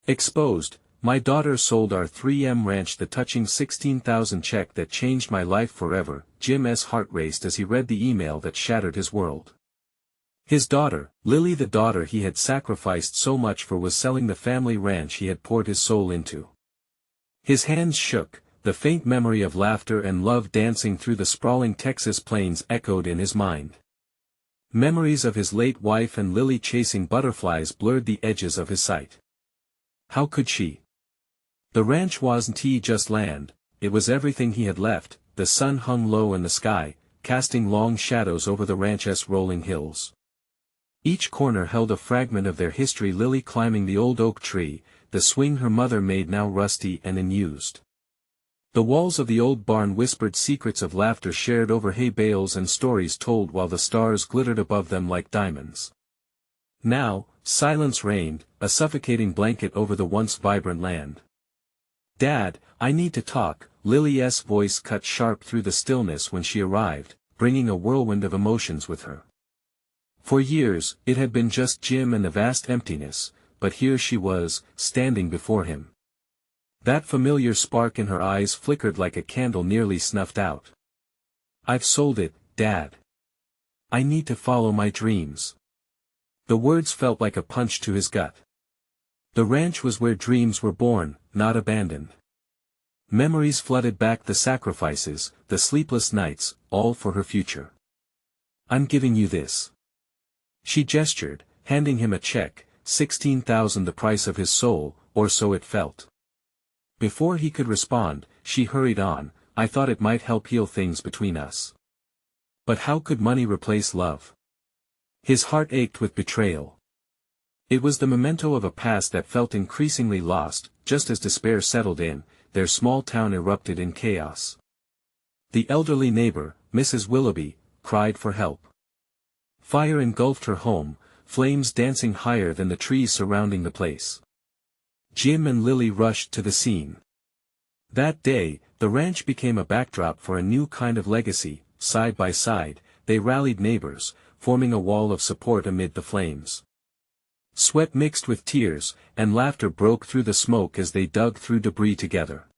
Exposed, my daughter sold our 3M ranch, the touching $16,000 check that changed my life forever. Jim's heart raced as he read the email that shattered his world. His daughter, Lily, the daughter he had sacrificed so much for, was selling the family ranch he had poured his soul into. His hands shook, the faint memory of laughter and love dancing through the sprawling Texas plains echoed in his mind. Memories of his late wife and Lily chasing butterflies blurred the edges of his sight. How could she? The ranch wasn't just land, it was everything he had left. The sun hung low in the sky, casting long shadows over the ranch's rolling hills. Each corner held a fragment of their history: Lily climbing the old oak tree, the swing her mother made now rusty and unused. The walls of the old barn whispered secrets of laughter shared over hay bales and stories told while the stars glittered above them like diamonds. Now, silence reigned, a suffocating blanket over the once vibrant land. "Dad, I need to talk." Lily's voice cut sharp through the stillness when she arrived, bringing a whirlwind of emotions with her. For years, it had been just Jim and the vast emptiness, but here she was, standing before him. That familiar spark in her eyes flickered like a candle nearly snuffed out. "I've sold it, Dad. I need to follow my dreams." The words felt like a punch to his gut. The ranch was where dreams were born, not abandoned. Memories flooded back: the sacrifices, the sleepless nights, all for her future. "I'm giving you this." She gestured, handing him a check, $16,000, the price of his soul, or so it felt. Before he could respond, she hurried on, "I thought it might help heal things between us." But how could money replace love? His heart ached with betrayal. It was the memento of a past that felt increasingly lost. Just as despair settled in, their small town erupted in chaos. The elderly neighbor, Mrs. Willoughby, cried for help. Fire engulfed her home, flames dancing higher than the trees surrounding the place. Jim and Lily rushed to the scene. That day, the ranch became a backdrop for a new kind of legacy. Side by side, they rallied neighbors, forming a wall of support amid the flames. Sweat mixed with tears, and laughter broke through the smoke as they dug through debris together.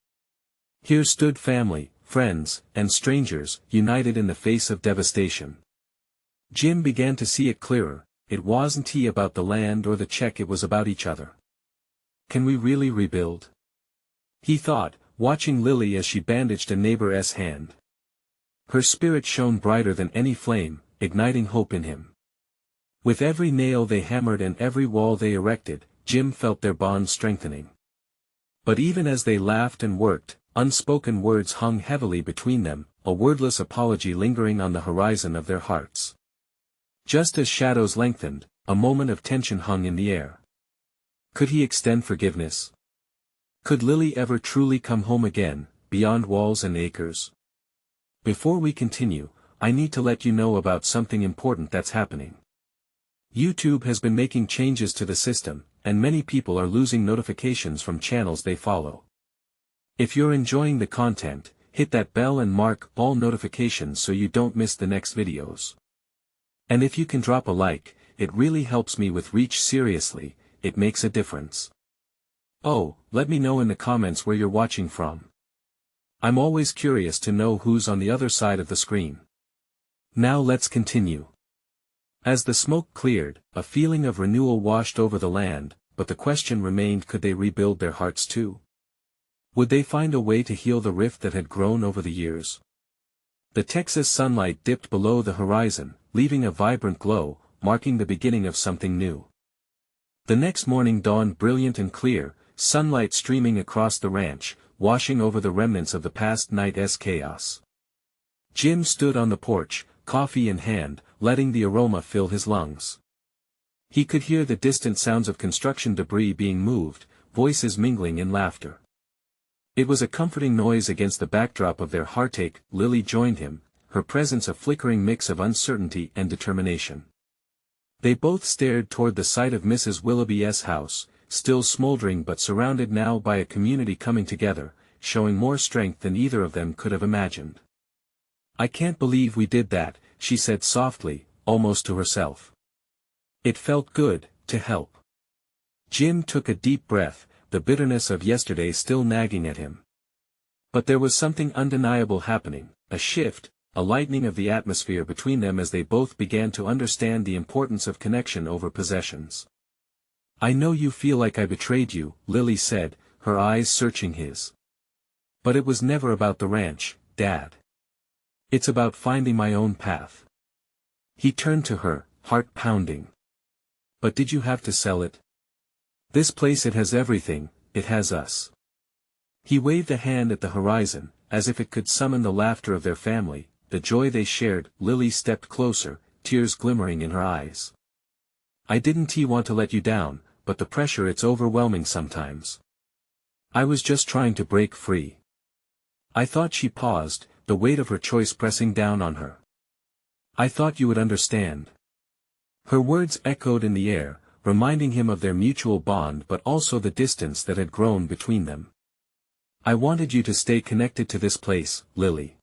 Here stood family, friends, and strangers, united in the face of devastation. Jim began to see it clearer: it wasn't about the land or the check, it was about each other. Can we really rebuild? He thought, watching Lily as she bandaged a neighbor's hand. Her spirit shone brighter than any flame, igniting hope in him. With every nail they hammered and every wall they erected, Jim felt their bond strengthening. But even as they laughed and worked, unspoken words hung heavily between them, a wordless apology lingering on the horizon of their hearts. Just as shadows lengthened, a moment of tension hung in the air. Could he extend forgiveness? Could Lily ever truly come home again, beyond walls and acres? Before we continue, I need to let you know about something important that's happening. YouTube has been making changes to the system, and many people are losing notifications from channels they follow. If you're enjoying the content, hit that bell and mark all notifications so you don't miss the next videos. And if you can drop a like, it really helps me with reach. Seriously, it makes a difference. Oh, let me know in the comments where you're watching from. I'm always curious to know who's on the other side of the screen. Now let's continue. As the smoke cleared, a feeling of renewal washed over the land, but the question remained: could they rebuild their hearts too? Would they find a way to heal the rift that had grown over the years? The Texas sunlight dipped below the horizon, leaving a vibrant glow, marking the beginning of something new. The next morning dawned brilliant and clear, sunlight streaming across the ranch, washing over the remnants of the past night's chaos. Jim stood on the porch, coffee in hand, letting the aroma fill his lungs. He could hear the distant sounds of construction debris being moved, voices mingling in laughter. It was a comforting noise against the backdrop of their heartache. Lily joined him, her presence a flickering mix of uncertainty and determination. They both stared toward the site of Mrs. Willoughby's house, still smoldering but surrounded now by a community coming together, showing more strength than either of them could have imagined. "I can't believe we did that," she said softly, almost to herself. It felt good, to help. Jim took a deep breath, the bitterness of yesterday still nagging at him. But there was something undeniable happening, a shift, a lightening of the atmosphere between them as they both began to understand the importance of connection over possessions. "I know you feel like I betrayed you," Lily said, her eyes searching his. "But it was never about the ranch, Dad. It's about finding my own path." He turned to her, heart pounding. "But did you have to sell it? This place, it has everything, it has us." He waved a hand at the horizon, as if it could summon the laughter of their family, the joy they shared. Lily stepped closer, tears glimmering in her eyes. "I didn't want to let you down, but the pressure, it's overwhelming sometimes. I was just trying to break free." "I thought," she paused, the weight of her choice pressing down on her. "I thought you would understand." Her words echoed in the air, reminding him of their mutual bond but also the distance that had grown between them. "I wanted you to stay connected to this place, Lily.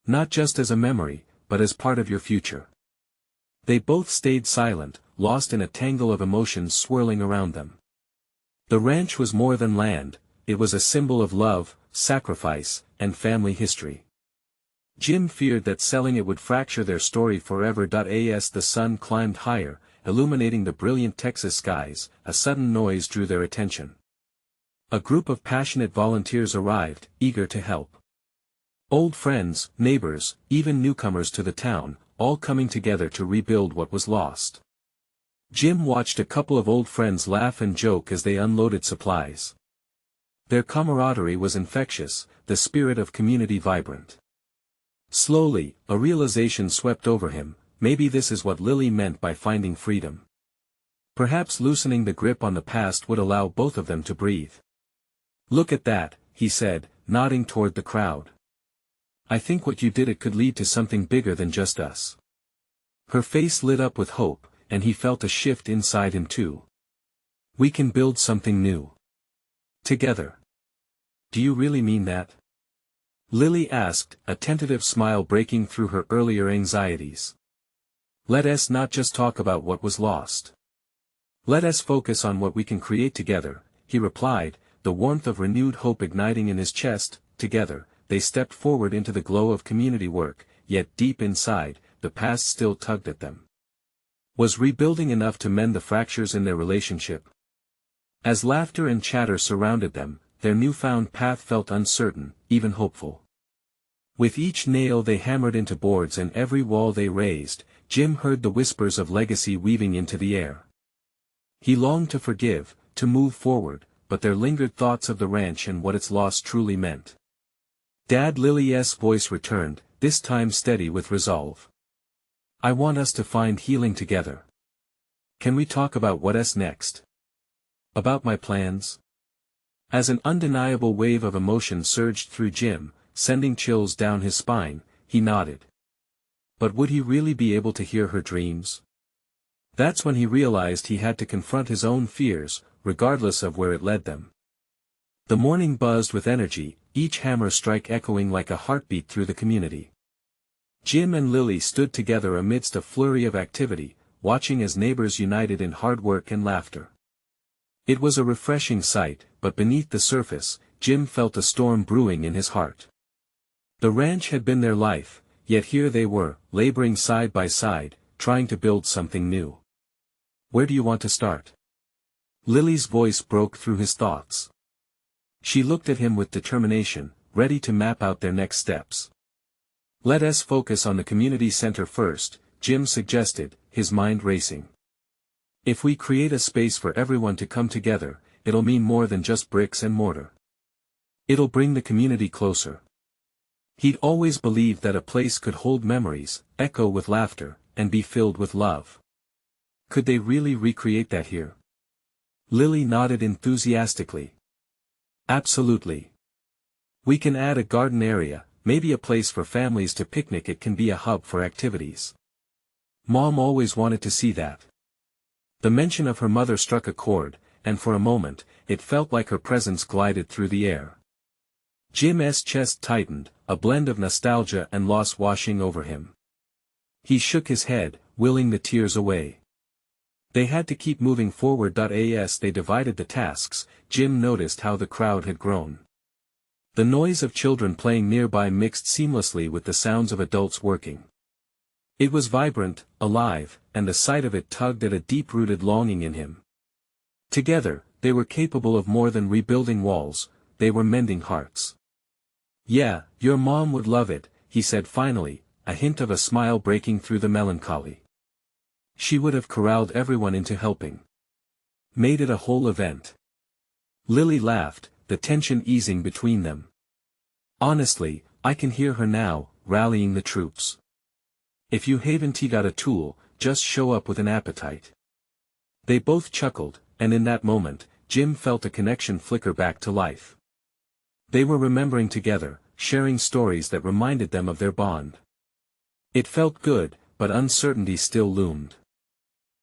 Not just as a memory, but as part of your future." They both stayed silent, lost in a tangle of emotions swirling around them. The ranch was more than land, it was a symbol of love, sacrifice, and family history. Jim feared that selling it would fracture their story forever. As the sun climbed higher, illuminating the brilliant Texas skies, a sudden noise drew their attention. A group of passionate volunteers arrived, eager to help. Old friends, neighbors, even newcomers to the town, all coming together to rebuild what was lost. Jim watched a couple of old friends laugh and joke as they unloaded supplies. Their camaraderie was infectious, the spirit of community vibrant. Slowly, a realization swept over him: maybe this is what Lily meant by finding freedom. Perhaps loosening the grip on the past would allow both of them to breathe. "Look at that," he said, nodding toward the crowd. "I think what you did, it could lead to something bigger than just us." Her face lit up with hope, and he felt a shift inside him too. "We can build something new. Together." "Do you really mean that?" Lily asked, a tentative smile breaking through her earlier anxieties. "Let us not just talk about what was lost. Let us focus on what we can create together," he replied, the warmth of renewed hope igniting in his chest. Together, they stepped forward into the glow of community work, yet deep inside, the past still tugged at them. Was rebuilding enough to mend the fractures in their relationship? As laughter and chatter surrounded them, their newfound path felt uncertain, even hopeful. With each nail they hammered into boards and every wall they raised, Jim heard the whispers of legacy weaving into the air. He longed to forgive, to move forward, but there lingered thoughts of the ranch and what its loss truly meant. "Dad," Lily's voice returned, this time steady with resolve. "I want us to find healing together. Can we talk about what's next? About my plans?" As an undeniable wave of emotion surged through Jim, sending chills down his spine, he nodded. But would he really be able to hear her dreams? That's when he realized he had to confront his own fears, regardless of where it led them. The morning buzzed with energy, each hammer strike echoing like a heartbeat through the community. Jim and Lily stood together amidst a flurry of activity, watching as neighbors united in hard work and laughter. It was a refreshing sight, but beneath the surface, Jim felt a storm brewing in his heart. The ranch had been their life, yet here they were, laboring side by side, trying to build something new. "Where do you want to start?" Lily's voice broke through his thoughts. She looked at him with determination, ready to map out their next steps. "Let us focus on the community center first," Jim suggested, his mind racing. "If we create a space for everyone to come together, it'll mean more than just bricks and mortar. It'll bring the community closer." He'd always believed that a place could hold memories, echo with laughter, and be filled with love. Could they really recreate that here? Lily nodded enthusiastically. "Absolutely. We can add a garden area, maybe a place for families to picnic. It can be a hub for activities. Mom always wanted to see that." The mention of her mother struck a chord, and for a moment, it felt like her presence glided through the air. Jim's chest tightened, a blend of nostalgia and loss washing over him. He shook his head, willing the tears away. They had to keep moving forward. As they divided the tasks, Jim noticed how the crowd had grown. The noise of children playing nearby mixed seamlessly with the sounds of adults working. It was vibrant, alive, and the sight of it tugged at a deep-rooted longing in him. Together, they were capable of more than rebuilding walls, they were mending hearts. "Yeah, your mom would love it," he said finally, a hint of a smile breaking through the melancholy. "She would have corralled everyone into helping. Made it a whole event." Lily laughed, the tension easing between them. "Honestly, I can hear her now, rallying the troops. If you haven't got a tool, just show up with an appetite." They both chuckled, and in that moment, Jim felt a connection flicker back to life. They were remembering together, sharing stories that reminded them of their bond. It felt good, but uncertainty still loomed.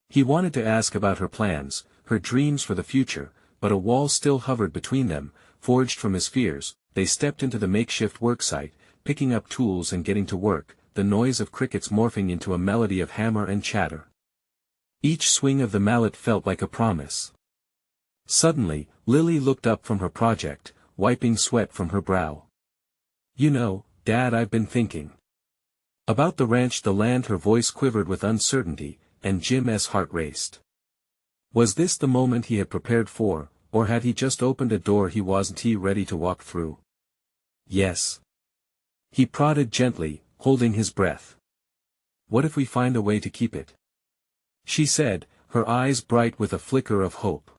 He wanted to ask about her plans, her dreams for the future, but a wall still hovered between them, forged from his fears. They stepped into the makeshift worksite, picking up tools and getting to work, the noise of crickets morphing into a melody of hammer and chatter. Each swing of the mallet felt like a promise. Suddenly, Lily looked up from her project, wiping sweat from her brow. "You know, Dad, I've been thinking about the ranch, the land." Her voice quivered with uncertainty, and Jim's heart raced. Was this the moment he had prepared for, or had he just opened a door he wasn't ready to walk through? "Yes." He prodded gently, holding his breath. "What if we find a way to keep it?" she said, her eyes bright with a flicker of hope.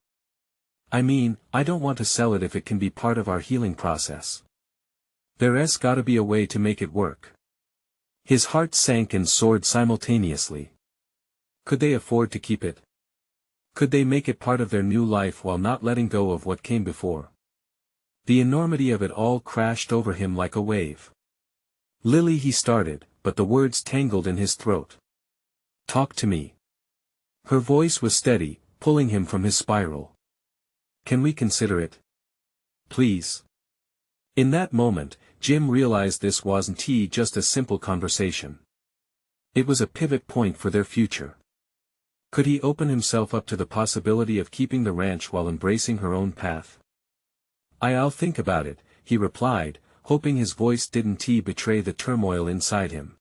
"I mean, I don't want to sell it if it can be part of our healing process. There's gotta be a way to make it work." His heart sank and soared simultaneously. Could they afford to keep it? Could they make it part of their new life while not letting go of what came before? The enormity of it all crashed over him like a wave. "Lily," he started, but the words tangled in his throat. "Talk to me." Her voice was steady, pulling him from his spiral. "Can we consider it? Please." In that moment, Jim realized this wasn't just a simple conversation. It was a pivot point for their future. Could he open himself up to the possibility of keeping the ranch while embracing her own path? "I'll think about it," he replied, hoping his voice didn't betray the turmoil inside him.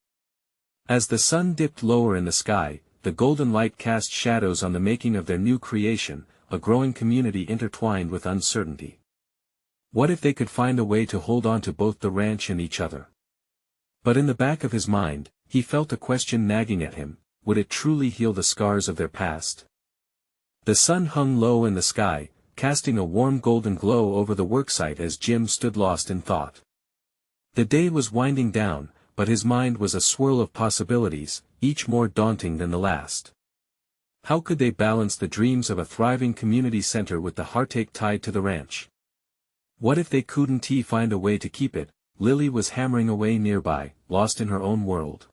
As the sun dipped lower in the sky, the golden light cast shadows on the making of their new creation, a growing community intertwined with uncertainty. What if they could find a way to hold on to both the ranch and each other? But in the back of his mind, he felt a question nagging at him: would it truly heal the scars of their past? The sun hung low in the sky, casting a warm golden glow over the worksite as Jim stood lost in thought. The day was winding down, but his mind was a swirl of possibilities, each more daunting than the last. How could they balance the dreams of a thriving community center with the heartache tied to the ranch? What if they couldn't find a way to keep it? Lily was hammering away nearby, lost in her own world.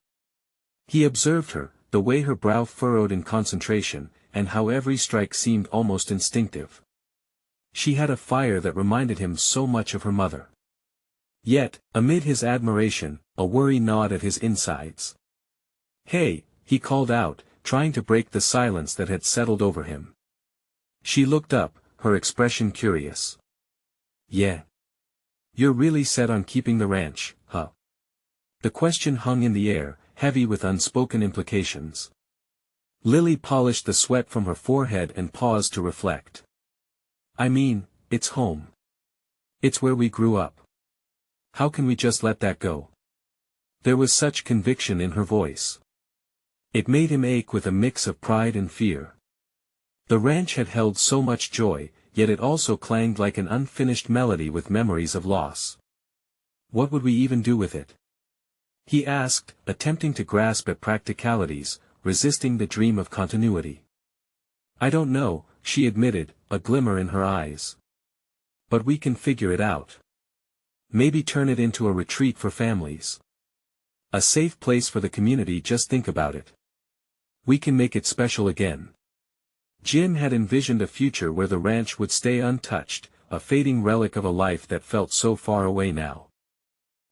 He observed her, the way her brow furrowed in concentration, and how every strike seemed almost instinctive. She had a fire that reminded him so much of her mother. Yet, amid his admiration, a worry gnawed at his insides. "Hey," he called out, trying to break the silence that had settled over him. She looked up, her expression curious. "Yeah. You're really set on keeping the ranch, huh?" The question hung in the air, heavy with unspoken implications. Lily polished the sweat from her forehead and paused to reflect. "I mean, it's home. It's where we grew up. How can we just let that go?" There was such conviction in her voice. It made him ache with a mix of pride and fear. The ranch had held so much joy, yet it also clanged like an unfinished melody with memories of loss. What would we even do with it? He asked, attempting to grasp at practicalities, resisting the dream of continuity. "I don't know," she admitted, a glimmer in her eyes. "But we can figure it out. Maybe turn it into a retreat for families. A safe place for the community. Just think about it. We can make it special again." Jim had envisioned a future where the ranch would stay untouched, a fading relic of a life that felt so far away now.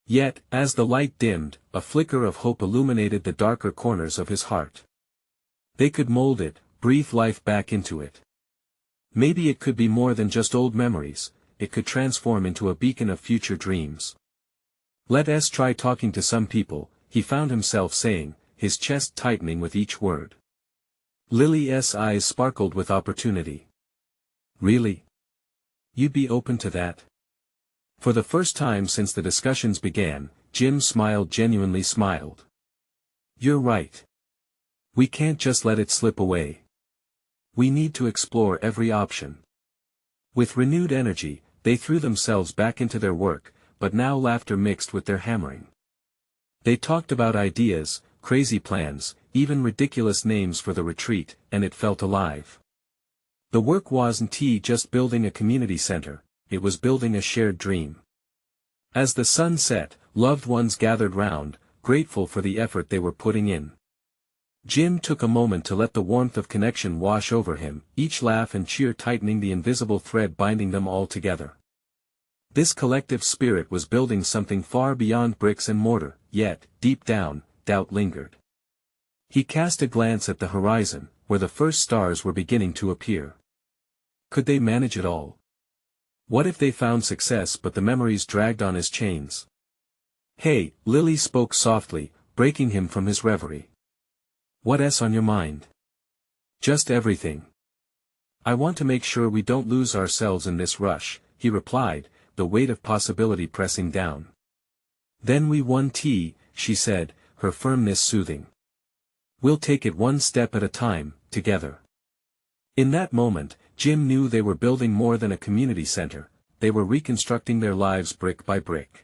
Yet, as the light dimmed, a flicker of hope illuminated the darker corners of his heart. They could mold it, breathe life back into it. Maybe it could be more than just old memories, it could transform into a beacon of future dreams. Let us try talking to some people, he found himself saying, his chest tightening with each word. Lily's eyes sparkled with opportunity. Really? You'd be open to that? For the first time since the discussions began, Jim genuinely smiled. You're right. We can't just let it slip away. We need to explore every option. With renewed energy, they threw themselves back into their work, but now laughter mixed with their hammering. They talked about ideas, crazy plans, even ridiculous names for the retreat, and it felt alive. The work wasn't just building a community center, it was building a shared dream. As the sun set, loved ones gathered round, grateful for the effort they were putting in. Jim took a moment to let the warmth of connection wash over him, each laugh and cheer tightening the invisible thread binding them all together. This collective spirit was building something far beyond bricks and mortar, yet, deep down, doubt lingered. He cast a glance at the horizon, where the first stars were beginning to appear. Could they manage it all? What if they found success but the memories dragged on as chains? Hey, Lily spoke softly, breaking him from his reverie. What's on your mind? Just everything. I want to make sure we don't lose ourselves in this rush, he replied, the weight of possibility pressing down. Then we won tea, she said, her firmness soothing. We'll take it one step at a time, together. In that moment, Jim knew they were building more than a community center, they were reconstructing their lives brick by brick.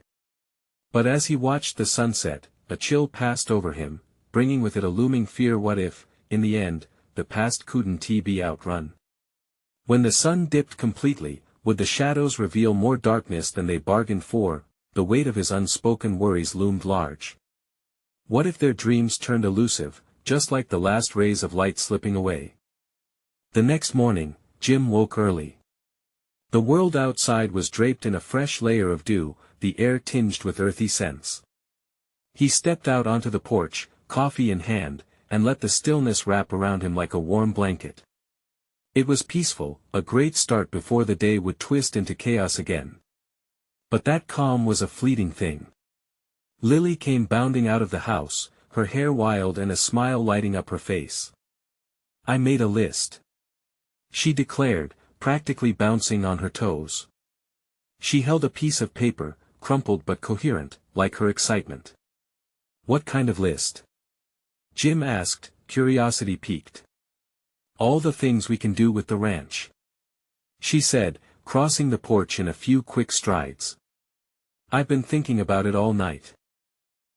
But as he watched the sunset, a chill passed over him, bringing with it a looming fear. What if, in the end, the past couldn't be outrun? When the sun dipped completely, would the shadows reveal more darkness than they bargained for? The weight of his unspoken worries loomed large. What if their dreams turned elusive, just like the last rays of light slipping away? The next morning, Jim woke early. The world outside was draped in a fresh layer of dew, the air tinged with earthy scents. He stepped out onto the porch, coffee in hand, and let the stillness wrap around him like a warm blanket. It was peaceful, a great start before the day would twist into chaos again. But that calm was a fleeting thing. Lily came bounding out of the house, her hair wild and a smile lighting up her face. I made a list, she declared, practically bouncing on her toes. She held a piece of paper, crumpled but coherent, like her excitement. What kind of list? Jim asked, curiosity piqued. All the things we can do with the ranch, she said, crossing the porch in a few quick strides. I've been thinking about it all night.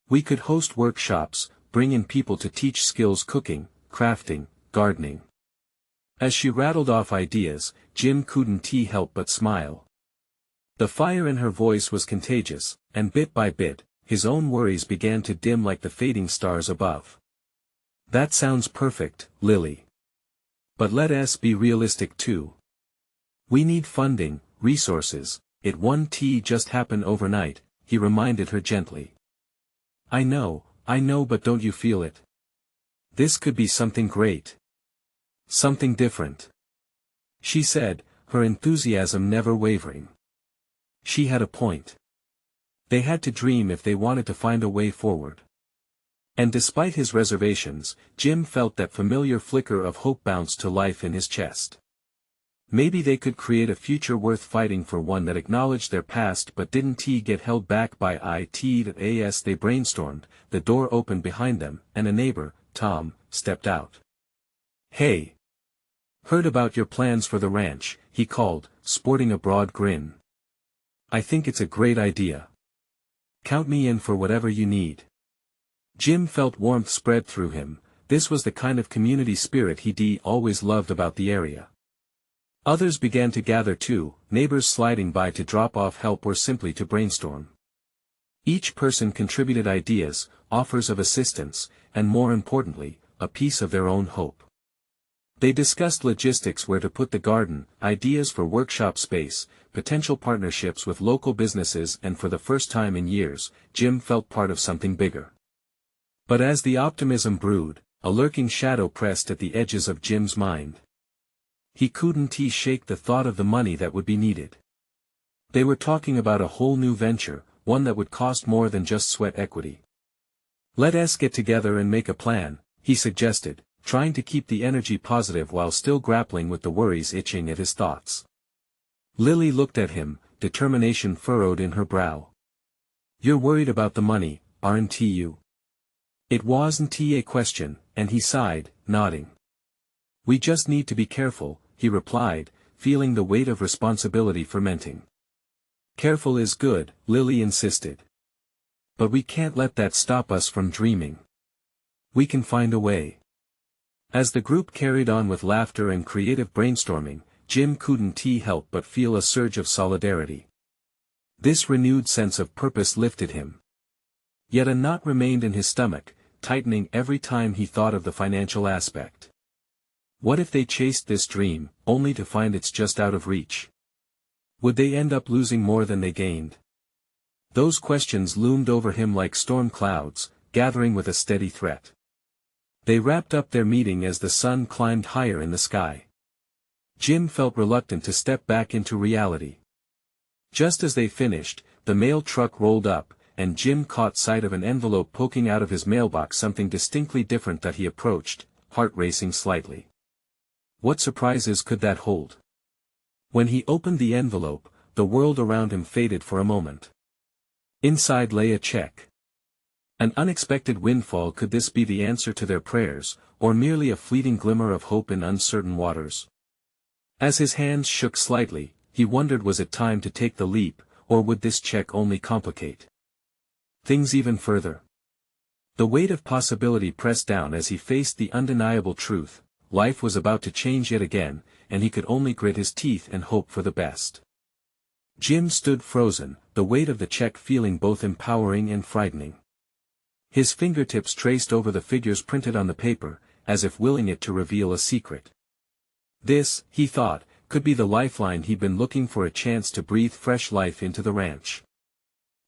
We could host workshops, bring in people to teach skills: cooking, crafting, gardening. As she rattled off ideas, Jim couldn't help but smile. The fire in her voice was contagious, and bit by bit, his own worries began to dim like the fading stars above. That sounds perfect, Lily. But let us be realistic too. We need funding, resources. It won't just happen overnight, he reminded her gently. I know, but don't you feel it? This could be something great. Something different, she said, her enthusiasm never wavering. She had a point. They had to dream if they wanted to find a way forward. And despite his reservations, Jim felt that familiar flicker of hope bounce to life in his chest. Maybe they could create a future worth fighting for, one that acknowledged their past but didn't get held back by it. As they brainstormed, the door opened behind them, and a neighbor, Tom, stepped out. Hey! Heard about your plans for the ranch, he called, sporting a broad grin. I think it's a great idea. Count me in for whatever you need. Jim felt warmth spread through him. This was the kind of community spirit he'd always loved about the area. Others began to gather too, neighbors sliding by to drop off help or simply to brainstorm. Each person contributed ideas, offers of assistance, and more importantly, a piece of their own hope. They discussed logistics: where to put the garden, ideas for workshop space, potential partnerships with local businesses, and for the first time in years, Jim felt part of something bigger. But as the optimism brewed, a lurking shadow pressed at the edges of Jim's mind. He couldn't shake the thought of the money that would be needed. They were talking about a whole new venture, one that would cost more than just sweat equity. "Let's get together and make a plan," he suggested, trying to keep the energy positive while still grappling with the worries itching at his thoughts. Lily looked at him, determination furrowed in her brow. "You're worried about the money, aren't you?" It wasn't a question, and he sighed, nodding. "We just need to be careful," he replied, feeling the weight of responsibility fermenting. "Careful is good," Lily insisted. "But we can't let that stop us from dreaming. We can find a way." As the group carried on with laughter and creative brainstorming, Jim couldn't help but feel a surge of solidarity. This renewed sense of purpose lifted him. Yet a knot remained in his stomach, tightening every time he thought of the financial aspect. What if they chased this dream, only to find it's just out of reach? Would they end up losing more than they gained? Those questions loomed over him like storm clouds, gathering with a steady threat. They wrapped up their meeting as the sun climbed higher in the sky. Jim felt reluctant to step back into reality. Just as they finished, the mail truck rolled up, and Jim caught sight of an envelope poking out of his mailbox, something distinctly different that he approached, heart racing slightly. What surprises could that hold? When he opened the envelope, the world around him faded for a moment. Inside lay a check. An unexpected windfall. Could this be the answer to their prayers, or merely a fleeting glimmer of hope in uncertain waters? As his hands shook slightly, he wondered, was it time to take the leap, or would this check only complicate things even further? The weight of possibility pressed down as he faced the undeniable truth: life was about to change yet again, and he could only grit his teeth and hope for the best. Jim stood frozen, the weight of the check feeling both empowering and frightening. His fingertips traced over the figures printed on the paper, as if willing it to reveal a secret. This, he thought, could be the lifeline he'd been looking for, a chance to breathe fresh life into the ranch.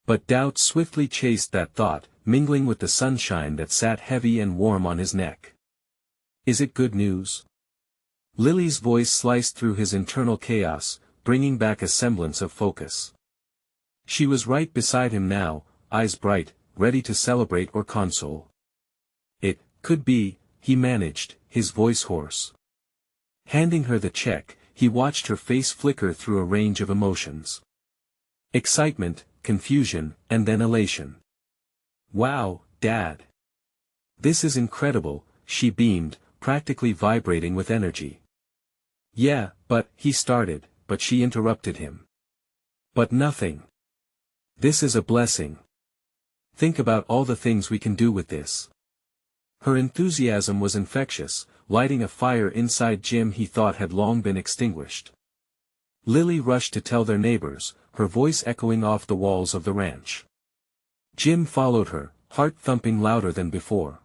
But doubt swiftly chased that thought, mingling with the sunshine that sat heavy and warm on his neck. "Is it good news?" Lily's voice sliced through his internal chaos, bringing back a semblance of focus. She was right beside him now, eyes bright, ready to celebrate or console. "It could be," he managed, his voice hoarse. Handing her the check, he watched her face flicker through a range of emotions. Excitement, confusion, and then elation. "Wow, Dad! This is incredible," she beamed, practically vibrating with energy. "Yeah, but," he started, but she interrupted him. "But nothing. This is a blessing. Think about all the things we can do with this." Her enthusiasm was infectious, lighting a fire inside Jim he thought had long been extinguished. Lily rushed to tell their neighbors, her voice echoing off the walls of the ranch. Jim followed her, heart thumping louder than before.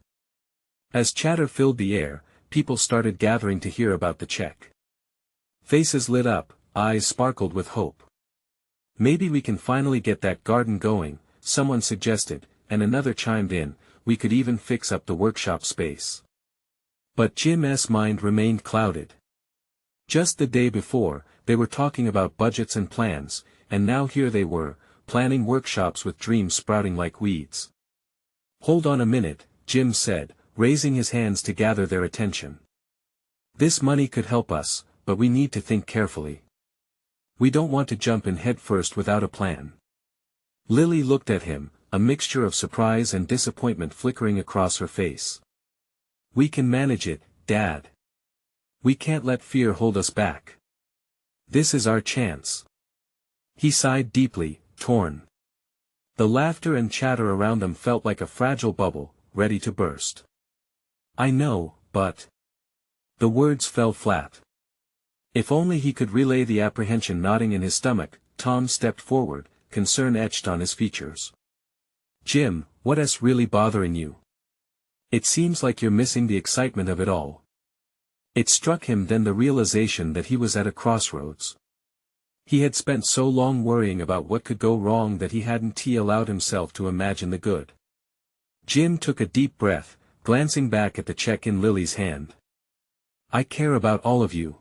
As chatter filled the air, people started gathering to hear about the check. Faces lit up, eyes sparkled with hope. "Maybe we can finally get that garden going," someone suggested, and another chimed in, "We could even fix up the workshop space." But Jim's mind remained clouded. Just the day before, they were talking about budgets and plans, and now here they were, planning workshops with dreams sprouting like weeds. "Hold on a minute," Jim said, raising his hands to gather their attention. "This money could help us, but we need to think carefully. We don't want to jump in head first without a plan." Lily looked at him, a mixture of surprise and disappointment flickering across her face. "We can manage it, Dad. We can't let fear hold us back. This is our chance." He sighed deeply, torn. The laughter and chatter around them felt like a fragile bubble, ready to burst. "I know, but..." The words fell flat. If only he could relay the apprehension knotting in his stomach. Tom stepped forward, concern etched on his features. "Jim, what's really bothering you? It seems like you're missing the excitement of it all." It struck him then, the realization that he was at a crossroads. He had spent so long worrying about what could go wrong that he hadn't allowed himself to imagine the good. Jim took a deep breath, glancing back at the check in Lily's hand. I care about all of you.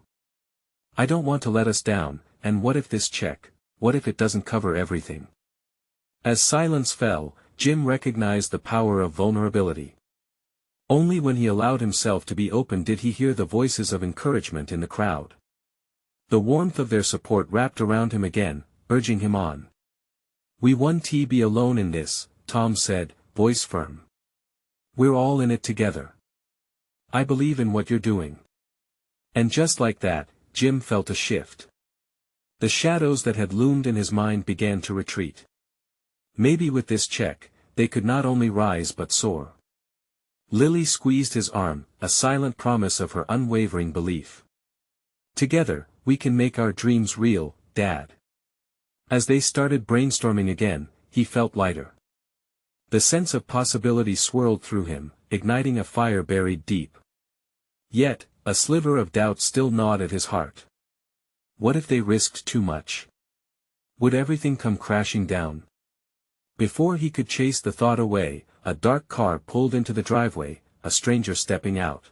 I don't want to let us down, and what if this check, what if it doesn't cover everything? As silence fell, Jim recognized the power of vulnerability. Only when he allowed himself to be open did he hear the voices of encouragement in the crowd. The warmth of their support wrapped around him again, urging him on. We won't be alone in this, Tom said, voice firm. We're all in it together. I believe in what you're doing. And just like that, Jim felt a shift. The shadows that had loomed in his mind began to retreat. Maybe with this check, they could not only rise but soar. Lily squeezed his arm, a silent promise of her unwavering belief. Together, we can make our dreams real, Dad. As they started brainstorming again, he felt lighter. The sense of possibility swirled through him, igniting a fire buried deep. Yet, a sliver of doubt still gnawed at his heart. What if they risked too much? Would everything come crashing down? Before he could chase the thought away, a dark car pulled into the driveway, a stranger stepping out.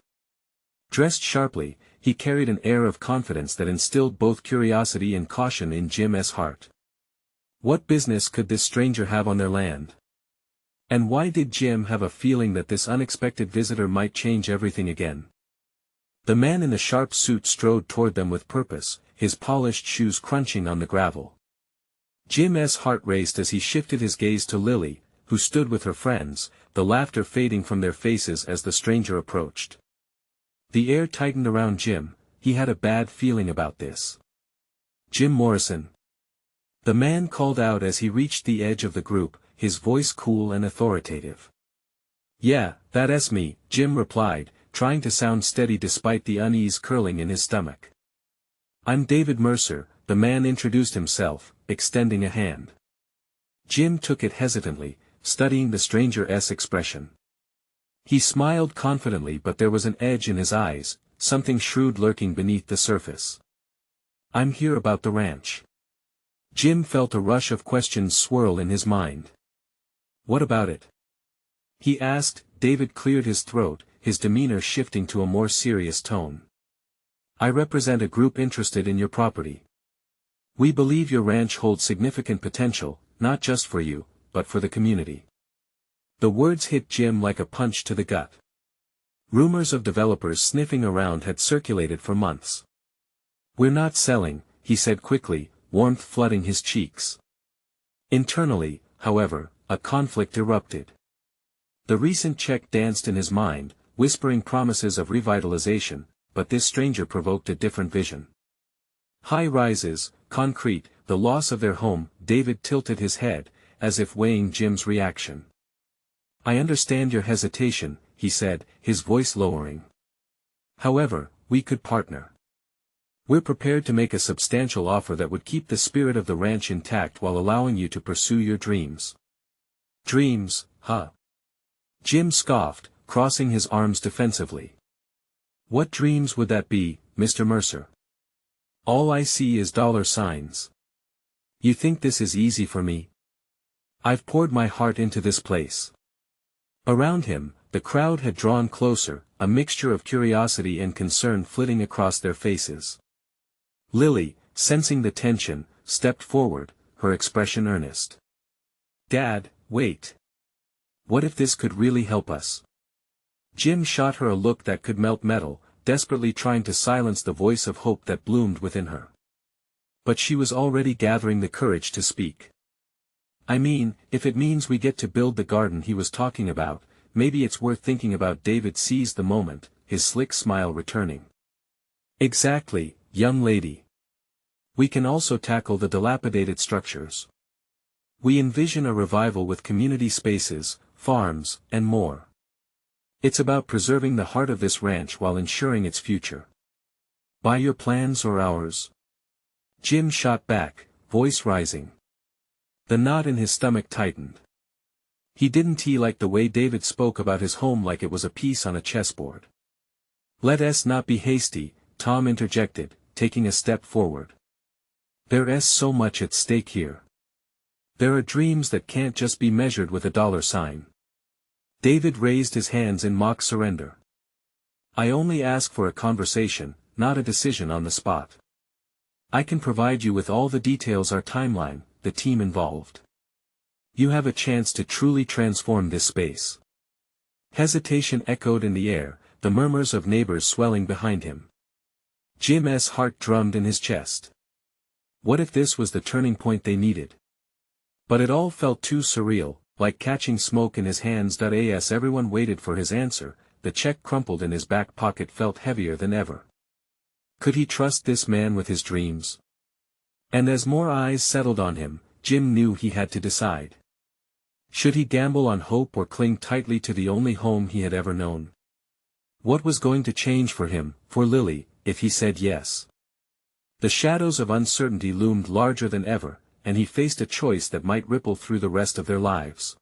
Dressed sharply, he carried an air of confidence that instilled both curiosity and caution in Jim's heart. What business could this stranger have on their land? And why did Jim have a feeling that this unexpected visitor might change everything again? The man in the sharp suit strode toward them with purpose, his polished shoes crunching on the gravel. Jim's heart raced as he shifted his gaze to Lily, who stood with her friends, the laughter fading from their faces as the stranger approached. The air tightened around Jim, he had a bad feeling about this. Jim Morrison. The man called out as he reached the edge of the group, his voice cool and authoritative. Yeah, that's me, Jim replied, trying to sound steady despite the unease curling in his stomach. I'm David Mercer, the man introduced himself, extending a hand. Jim took it hesitantly, studying the stranger's expression. He smiled confidently, but there was an edge in his eyes, something shrewd lurking beneath the surface. I'm here about the ranch. Jim felt a rush of questions swirl in his mind. What about it? He asked. David cleared his throat, his demeanor shifting to a more serious tone. I represent a group interested in your property. We believe your ranch holds significant potential, not just for you, but for the community. The words hit Jim like a punch to the gut. Rumors of developers sniffing around had circulated for months. We're not selling, he said quickly, warmth flooding his cheeks. Internally, however, a conflict erupted. The recent check danced in his mind, whispering promises of revitalization, but this stranger provoked a different vision. High rises, concrete, the loss of their home. David tilted his head, as if weighing Jim's reaction. I understand your hesitation, he said, his voice lowering. However, we could partner. We're prepared to make a substantial offer that would keep the spirit of the ranch intact while allowing you to pursue your dreams. Dreams, huh? Jim scoffed, crossing his arms defensively. What dreams would that be, Mr. Mercer? All I see is dollar signs. You think this is easy for me? I've poured my heart into this place. Around him, the crowd had drawn closer, a mixture of curiosity and concern flitting across their faces. Lily, sensing the tension, stepped forward, her expression earnest. Dad, wait. What if this could really help us? Jim shot her a look that could melt metal, desperately trying to silence the voice of hope that bloomed within her. But she was already gathering the courage to speak. I mean, if it means we get to build the garden he was talking about, maybe it's worth thinking about. David seized the moment, his slick smile returning. Exactly, young lady. We can also tackle the dilapidated structures. We envision a revival with community spaces, farms, and more. It's about preserving the heart of this ranch while ensuring its future. By your plans or ours? Jim shot back, voice rising. The knot in his stomach tightened. He didn't like the way David spoke about his home like it was a piece on a chessboard. Let us not be hasty, Tom interjected, taking a step forward. There's so much at stake here. There are dreams that can't just be measured with a dollar sign. David raised his hands in mock surrender. I only ask for a conversation, not a decision on the spot. I can provide you with all the details, our timeline, the team involved. You have a chance to truly transform this space. Hesitation echoed in the air, the murmurs of neighbors swelling behind him. Jim's heart drummed in his chest. What if this was the turning point they needed? But it all felt too surreal, like catching smoke in his hands. As everyone waited for his answer, the check crumpled in his back pocket felt heavier than ever. Could he trust this man with his dreams? And as more eyes settled on him, Jim knew he had to decide. Should he gamble on hope or cling tightly to the only home he had ever known? What was going to change for him, for Lily, if he said yes? The shadows of uncertainty loomed larger than ever, and he faced a choice that might ripple through the rest of their lives.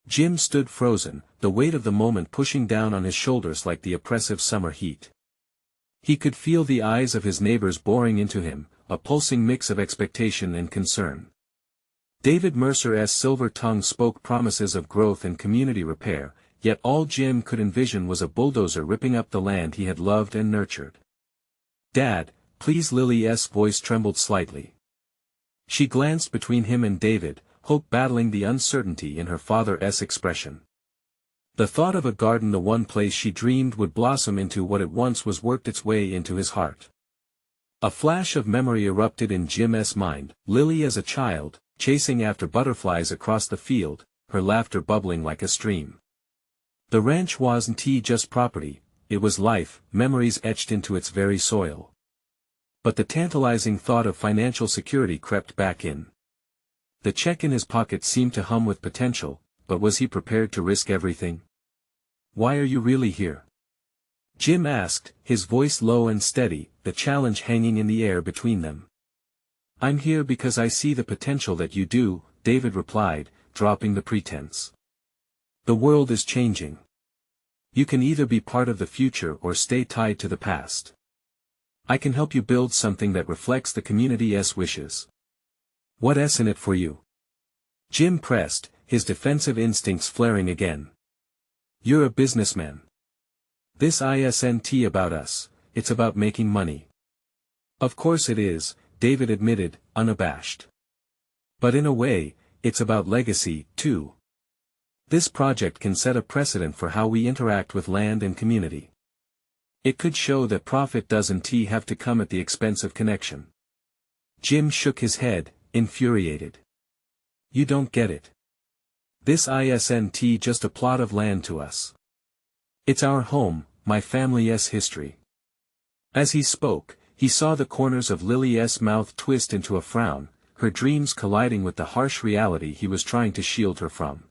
Jim stood frozen, the weight of the moment pushing down on his shoulders like the oppressive summer heat. He could feel the eyes of his neighbors boring into him, a pulsing mix of expectation and concern. David Mercer's silver tongue spoke promises of growth and community repair, yet all Jim could envision was a bulldozer ripping up the land he had loved and nurtured. Dad, please. Lily's voice trembled slightly. She glanced between him and David, hope battling the uncertainty in her father's expression. The thought of a garden, the one place she dreamed would blossom into what it once was, worked its way into his heart. A flash of memory erupted in Jim's mind, Lily as a child, chasing after butterflies across the field, her laughter bubbling like a stream. The ranch wasn't just property, it was life, memories etched into its very soil. But the tantalizing thought of financial security crept back in. The check in his pocket seemed to hum with potential, but was he prepared to risk everything? Why are you really here? Jim asked, his voice low and steady, the challenge hanging in the air between them. I'm here because I see the potential that you do, David replied, dropping the pretense. The world is changing. You can either be part of the future or stay tied to the past. I can help you build something that reflects the community's wishes. What's in it for you? Jim pressed, his defensive instincts flaring again. You're a businessman. This isn't about us, it's about making money. Of course it is, David admitted, unabashed. But in a way, it's about legacy, too. This project can set a precedent for how we interact with land and community. It could show that profit doesn't have to come at the expense of connection. Jim shook his head, infuriated. You don't get it. This isn't just a plot of land to us. It's our home, my family's history. As he spoke, he saw the corners of Lily's mouth twist into a frown, her dreams colliding with the harsh reality he was trying to shield her from.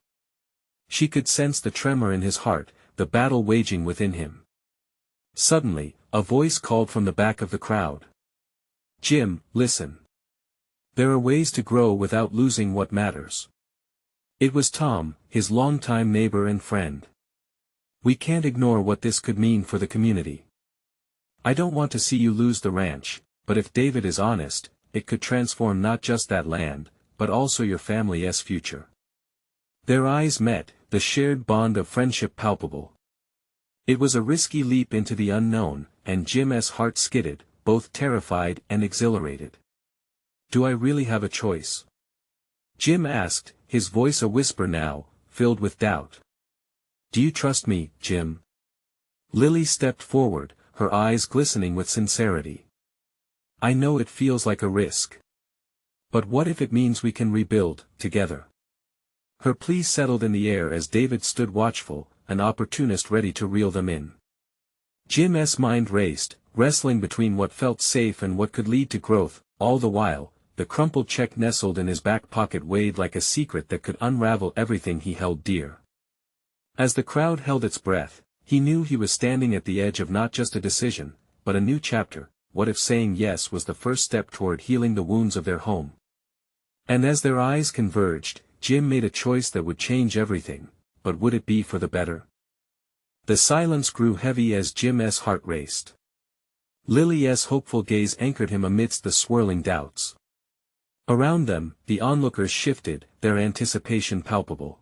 She could sense the tremor in his heart, the battle waging within him. Suddenly, a voice called from the back of the crowd. Jim, listen. There are ways to grow without losing what matters. It was Tom, his longtime neighbor and friend. We can't ignore what this could mean for the community. I don't want to see you lose the ranch, but if David is honest, it could transform not just that land, but also your family's future. Their eyes met, the shared bond of friendship palpable. It was a risky leap into the unknown, and Jim's heart skidded, both terrified and exhilarated. Do I really have a choice? Jim asked, his voice a whisper now, filled with doubt. Do you trust me, Jim? Lily stepped forward, her eyes glistening with sincerity. I know it feels like a risk. But what if it means we can rebuild, together? Her plea settled in the air as David stood watchful, an opportunist ready to reel them in. Jim's mind raced, wrestling between what felt safe and what could lead to growth, all the while, the crumpled check nestled in his back pocket weighed like a secret that could unravel everything he held dear. As the crowd held its breath, he knew he was standing at the edge of not just a decision, but a new chapter. What if saying yes was the first step toward healing the wounds of their home? And as their eyes converged, Jim made a choice that would change everything, but would it be for the better? The silence grew heavy as Jim's heart raced. Lily's hopeful gaze anchored him amidst the swirling doubts. Around them, the onlookers shifted, their anticipation palpable.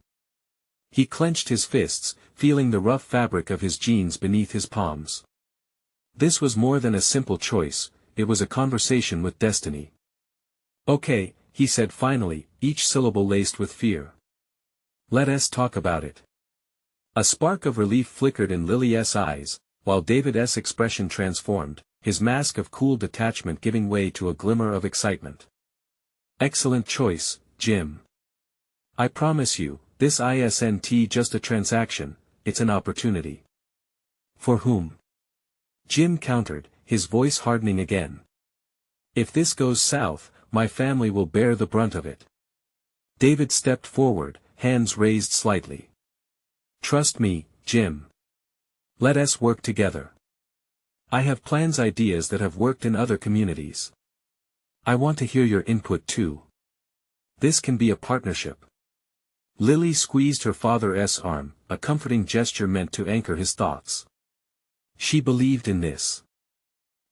He clenched his fists, feeling the rough fabric of his jeans beneath his palms. This was more than a simple choice, it was a conversation with destiny. "Okay," he said finally, each syllable laced with fear. "Let us talk about it." A spark of relief flickered in Lily's eyes, while David's expression transformed, his mask of cool detachment giving way to a glimmer of excitement. "Excellent choice, Jim. I promise you, this isn't just a transaction, it's an opportunity." "For whom?" Jim countered, his voice hardening again. "If this goes south, my family will bear the brunt of it." David stepped forward, hands raised slightly. "Trust me, Jim. Let us work together. I have ideas that have worked in other communities. I want to hear your input too. This can be a partnership." Lily squeezed her father's arm, a comforting gesture meant to anchor his thoughts. She believed in this.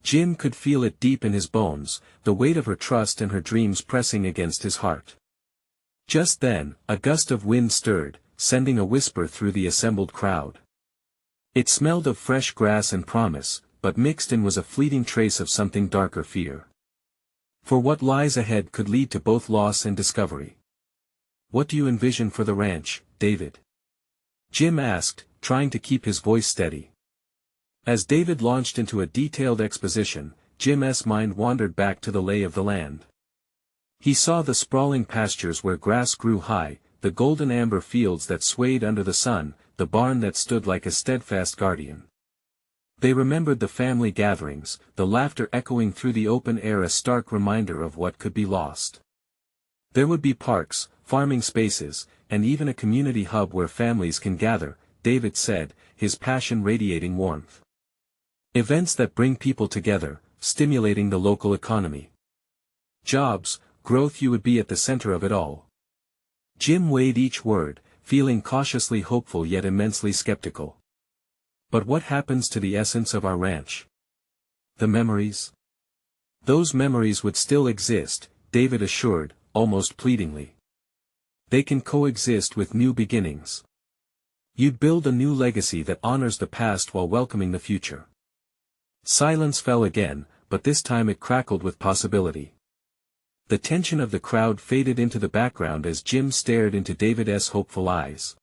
Jim could feel it deep in his bones, the weight of her trust and her dreams pressing against his heart. Just then, a gust of wind stirred, sending a whisper through the assembled crowd. It smelled of fresh grass and promise, but mixed in was a fleeting trace of something darker: fear. For what lies ahead could lead to both loss and discovery. "What do you envision for the ranch, David?" Jim asked, trying to keep his voice steady. As David launched into a detailed exposition, Jim's mind wandered back to the lay of the land. He saw the sprawling pastures where grass grew high, the golden amber fields that swayed under the sun, the barn that stood like a steadfast guardian. They remembered the family gatherings, the laughter echoing through the open air, a stark reminder of what could be lost. There would be parks, farming spaces, and even a community hub where families can gather, David said, his passion radiating warmth. Events that bring people together, stimulating the local economy. Jobs, growth, you would be at the center of it all. Jim weighed each word, feeling cautiously hopeful yet immensely skeptical. But what happens to the essence of our ranch? The memories? Those memories would still exist, David assured, almost pleadingly. They can coexist with new beginnings. You'd build a new legacy that honors the past while welcoming the future. Silence fell again, but this time it crackled with possibility. The tension of the crowd faded into the background as Jim stared into David's hopeful eyes.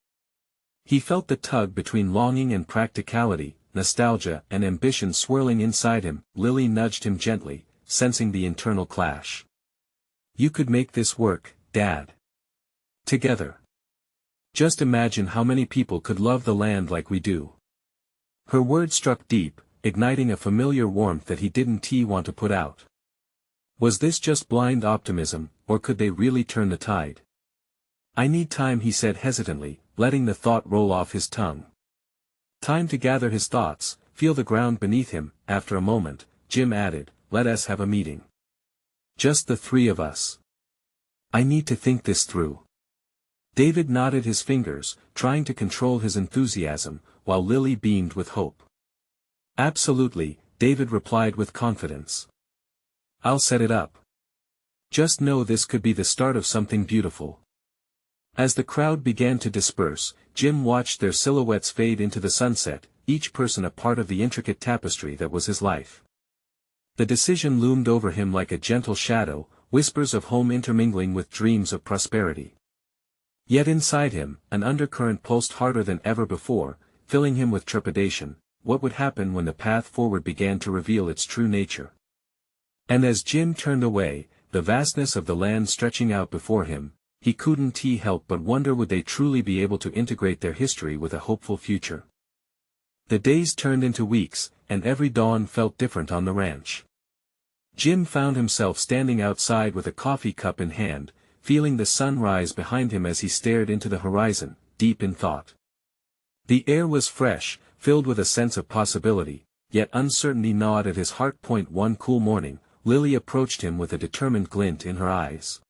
He felt the tug between longing and practicality, nostalgia and ambition swirling inside him. Lily nudged him gently, sensing the internal clash. "You could make this work, Dad. Together. Just imagine how many people could love the land like we do." Her words struck deep, igniting a familiar warmth that he didn't want to put out. Was this just blind optimism, or could they really turn the tide? "I need time," he said hesitantly, letting the thought roll off his tongue. Time to gather his thoughts, feel the ground beneath him. After a moment, Jim added, "Let us have a meeting. Just the three of us. I need to think this through." David nodded his fingers, trying to control his enthusiasm, while Lily beamed with hope. "Absolutely," David replied with confidence. "I'll set it up. Just know this could be the start of something beautiful." As the crowd began to disperse, Jim watched their silhouettes fade into the sunset, each person a part of the intricate tapestry that was his life. The decision loomed over him like a gentle shadow, whispers of home intermingling with dreams of prosperity. Yet inside him, an undercurrent pulsed harder than ever before, filling him with trepidation. What would happen when the path forward began to reveal its true nature? And as Jim turned away, the vastness of the land stretching out before him, he couldn't help but wonder, would they truly be able to integrate their history with a hopeful future? The days turned into weeks, and every dawn felt different on the ranch. Jim found himself standing outside with a coffee cup in hand, feeling the sun rise behind him as he stared into the horizon, deep in thought. The air was fresh, filled with a sense of possibility, yet uncertainty gnawed at his heart. One cool morning, Lily approached him with a determined glint in her eyes.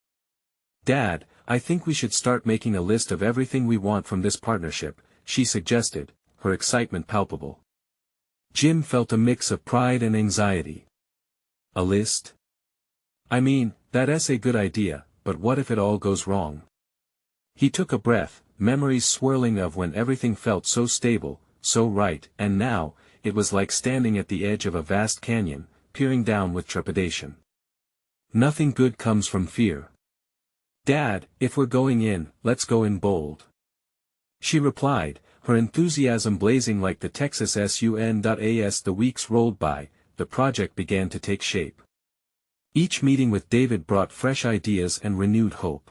"Dad, I think we should start making a list of everything we want from this partnership," she suggested, her excitement palpable. Jim felt a mix of pride and anxiety. "A list? I mean, that's a good idea, but what if it all goes wrong?" He took a breath, memories swirling of when everything felt so stable, so right, and now, it was like standing at the edge of a vast canyon, peering down with trepidation. Nothing good comes from fear. Dad, if we're going in, let's go in bold. She replied, her enthusiasm blazing like the Texas sun. As the weeks rolled by, the project began to take shape. Each meeting with David brought fresh ideas and renewed hope.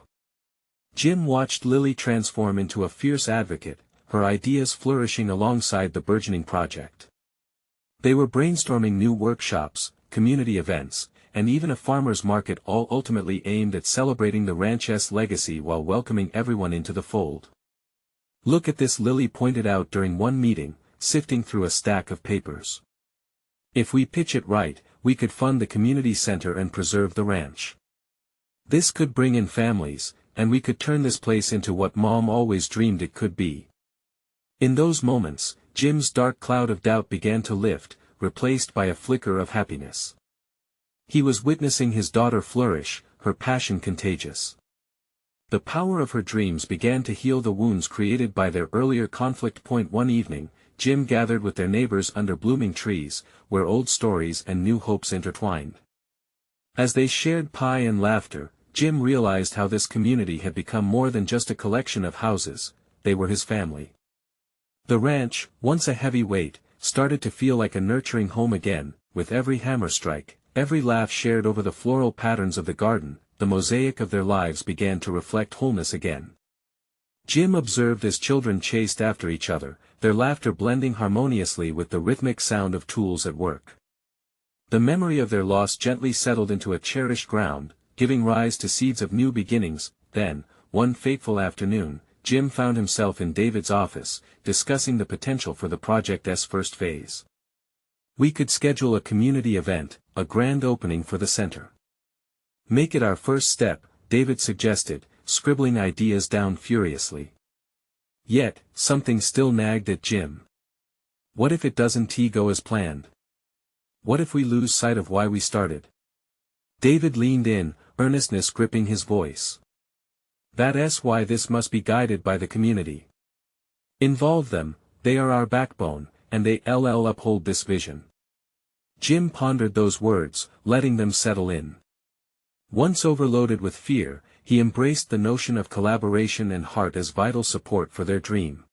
Jim watched Lily transform into a fierce advocate, her ideas flourishing alongside the burgeoning project. They were brainstorming new workshops, community events, and even a farmer's market, all ultimately aimed at celebrating the ranch's legacy while welcoming everyone into the fold. Look at this, Lily pointed out during one meeting, sifting through a stack of papers. If we pitch it right, we could fund the community center and preserve the ranch. This could bring in families, and we could turn this place into what Mom always dreamed it could be. In those moments, Jim's dark cloud of doubt began to lift, replaced by a flicker of happiness. He was witnessing his daughter flourish, her passion contagious. The power of her dreams began to heal the wounds created by their earlier conflict. One evening, Jim gathered with their neighbors under blooming trees, where old stories and new hopes intertwined. As they shared pie and laughter, Jim realized how this community had become more than just a collection of houses, they were his family. The ranch, once a heavy weight, started to feel like a nurturing home again, with every hammer strike, every laugh shared over the floral patterns of the garden, the mosaic of their lives began to reflect wholeness again. Jim observed as children chased after each other, their laughter blending harmoniously with the rhythmic sound of tools at work. The memory of their loss gently settled into a cherished ground, giving rise to seeds of new beginnings. Then, one fateful afternoon, Jim found himself in David's office, discussing the potential for the project's first phase. We could schedule a community event, a grand opening for the center. Make it our first step, David suggested, scribbling ideas down furiously. Yet, something still nagged at Jim. What if it doesn't go as planned? What if we lose sight of why we started? David leaned in, earnestness gripping his voice. That's why this must be guided by the community. Involve them, they are our backbone, and they uphold this vision. Jim pondered those words, letting them settle in. Once overloaded with fear, he embraced the notion of collaboration and heart as vital support for their dream.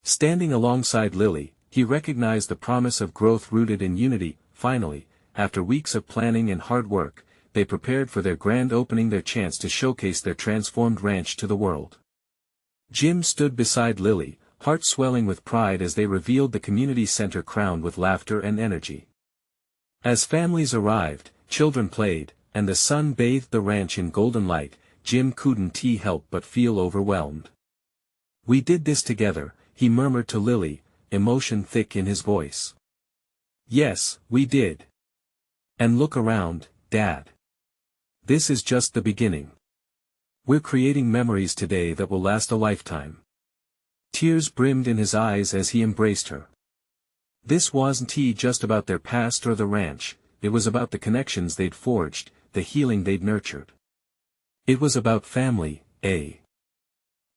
Standing alongside Lily, he recognized the promise of growth rooted in unity. Finally, after weeks of planning and hard work, they prepared for their grand opening, their chance to showcase their transformed ranch to the world. Jim stood beside Lily, heart swelling with pride as they revealed the community center crowned with laughter and energy. As families arrived, children played, and the sun bathed the ranch in golden light, Jim couldn't help but feel overwhelmed. We did this together, he murmured to Lily, emotion thick in his voice. Yes, we did. And look around, Dad. This is just the beginning. We're creating memories today that will last a lifetime. Tears brimmed in his eyes as he embraced her. This wasn't just about their past or the ranch, it was about the connections they'd forged, the healing they'd nurtured. It was about family,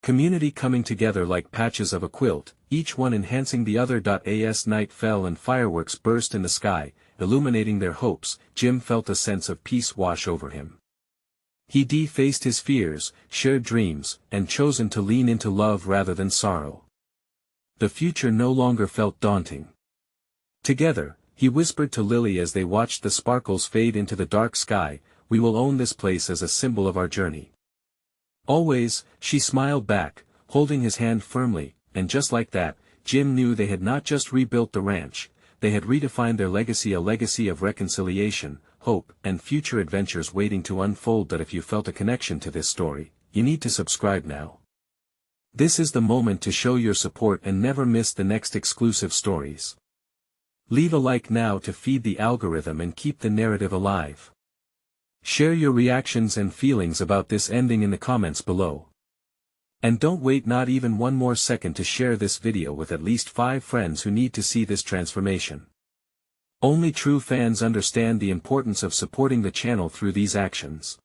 community coming together like patches of a quilt, each one enhancing the other. As night fell and fireworks burst in the sky, illuminating their hopes, Jim felt a sense of peace wash over him. He faced his fears, shared dreams, and chosen to lean into love rather than sorrow. The future no longer felt daunting. Together, he whispered to Lily as they watched the sparkles fade into the dark sky, we will own this place as a symbol of our journey. Always, she smiled back, holding his hand firmly, and just like that, Jim knew they had not just rebuilt the ranch, they had redefined their legacy, a legacy of reconciliation, hope, and future adventures waiting to unfold. If you felt a connection to this story, you need to subscribe now. This is the moment to show your support and never miss the next exclusive stories. Leave a like now to feed the algorithm and keep the narrative alive. Share your reactions and feelings about this ending in the comments below. And don't wait not even one more second to share this video with at least 5 friends who need to see this transformation. Only true fans understand the importance of supporting the channel through these actions.